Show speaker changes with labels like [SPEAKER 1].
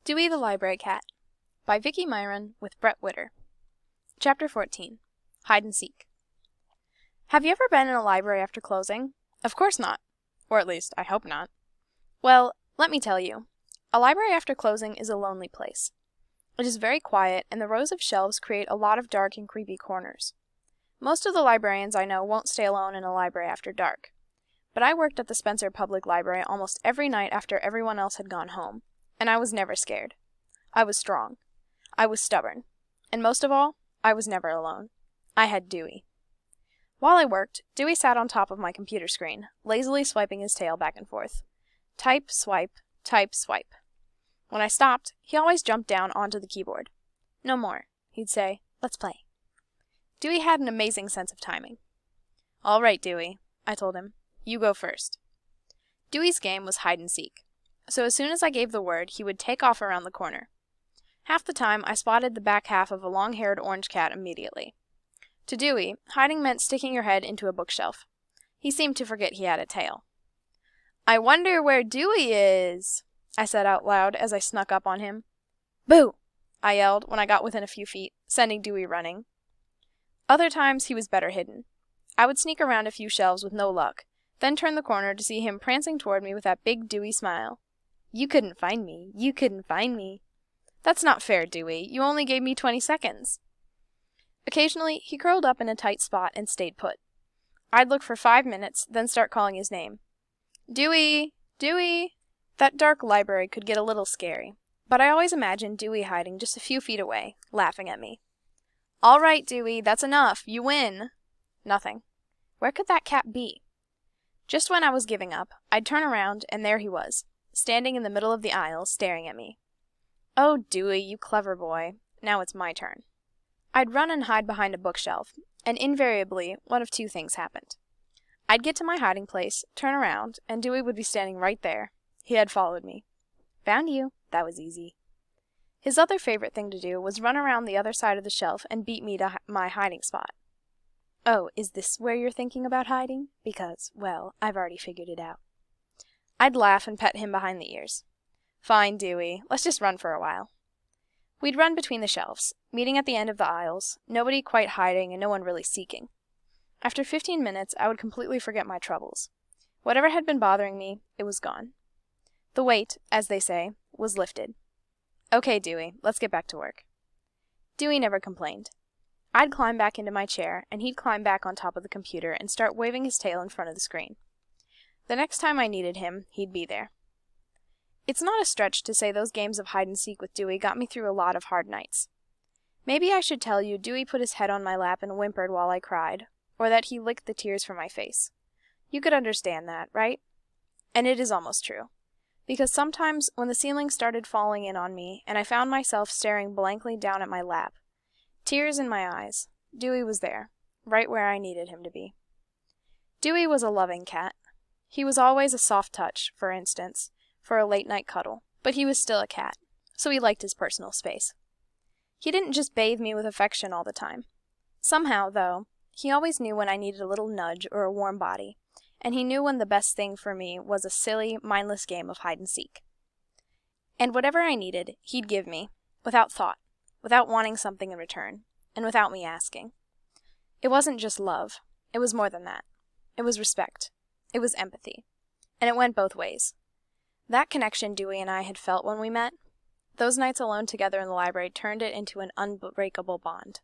[SPEAKER 1] Dewey the Library Cat by Vicki Myron with Witter. Chapter 14. Hide and Seek. Have you ever been in a library after closing? Of course not. Or at least, I hope not. Well, let me tell you. A library after closing is a lonely place. It is very quiet, and the rows of shelves create a lot of dark and creepy corners. Most of the librarians I know won't stay alone in a library after dark. But I worked at the Spencer Public Library almost every night after everyone else had gone home. And I was never scared. I was strong. I was stubborn. And most of all, I was never alone. I had Dewey. While I worked, Dewey sat on top of my computer screen, lazily swiping his tail back and forth. Type, swipe, type, swipe. When I stopped, he always jumped down onto the keyboard. No more, he'd say. Let's play. Dewey had an amazing sense of timing. All right, Dewey, I told him. You go first. Dewey's game was hide and seek. So as soon as I gave the word, he would take off around the corner. Half the time, I spotted the back half of a long-haired orange cat immediately. To Dewey, hiding meant sticking your head into a bookshelf. He seemed to forget he had a tail. I wonder where Dewey is, I said out loud as I snuck up on him. Boo! I yelled when I got within a few feet, sending Dewey running. Other times, he was better hidden. I would sneak around a few shelves with no luck, then turn the corner to see him prancing toward me with that big Dewey smile. You couldn't find me. You couldn't find me. That's not fair, Dewey. You only gave me 20 seconds. Occasionally, he curled up in a tight spot and stayed put. I'd look for 5 minutes, then start calling his name. Dewey! Dewey! That dark library could get a little scary, but I always imagined Dewey hiding just a few feet away, laughing at me. All right, Dewey, that's enough. You win. Nothing. Where could that cat be? Just when I was giving up, I'd turn around, and there he was, standing in the middle of the aisle, staring at me. Oh, Dewey, you clever boy. Now it's my turn. I'd run and hide behind a bookshelf, and invariably, one of two things happened. I'd get to my hiding place, turn around, and Dewey would be standing right there. He had followed me. Found you. That was easy. His other favorite thing to do was run around the other side of the shelf and beat me to my hiding spot. Oh, is this where you're thinking about hiding? Because, well, I've already figured it out. I'd laugh and pet him behind the ears. Fine, Dewey. Let's just run for a while. We'd run between the shelves, meeting at the end of the aisles, nobody quite hiding and no one really seeking. After 15 minutes, I would completely forget my troubles. Whatever had been bothering me, it was gone. The weight, as they say, was lifted. Okay, Dewey, let's get back to work. Dewey never complained. I'd climb back into my chair, and he'd climb back on top of the computer and start waving his tail in front of the screen. The next time I needed him, he'd be there. It's not a stretch to say those games of hide-and-seek with Dewey got me through a lot of hard nights. Maybe I should tell you Dewey put his head on my lap and whimpered while I cried, or that he licked the tears from my face. You could understand that, right? And it is almost true. Because sometimes, when the ceiling started falling in on me, and I found myself staring blankly down at my lap, tears in my eyes, Dewey was there, right where I needed him to be. Dewey was a loving cat. He was always a soft touch, for instance, for a late-night cuddle, but he was still a cat, so he liked his personal space. He didn't just bathe me with affection all the time. Somehow, though, he always knew when I needed a little nudge or a warm body, and he knew when the best thing for me was a silly, mindless game of hide-and-seek. And whatever I needed, he'd give me, without thought, without wanting something in return, and without me asking. It wasn't just love. It was more than that. It was respect. It was empathy. And it went both ways. That connection Dewey and I had felt when we met, those nights alone together in the library turned it into an unbreakable bond.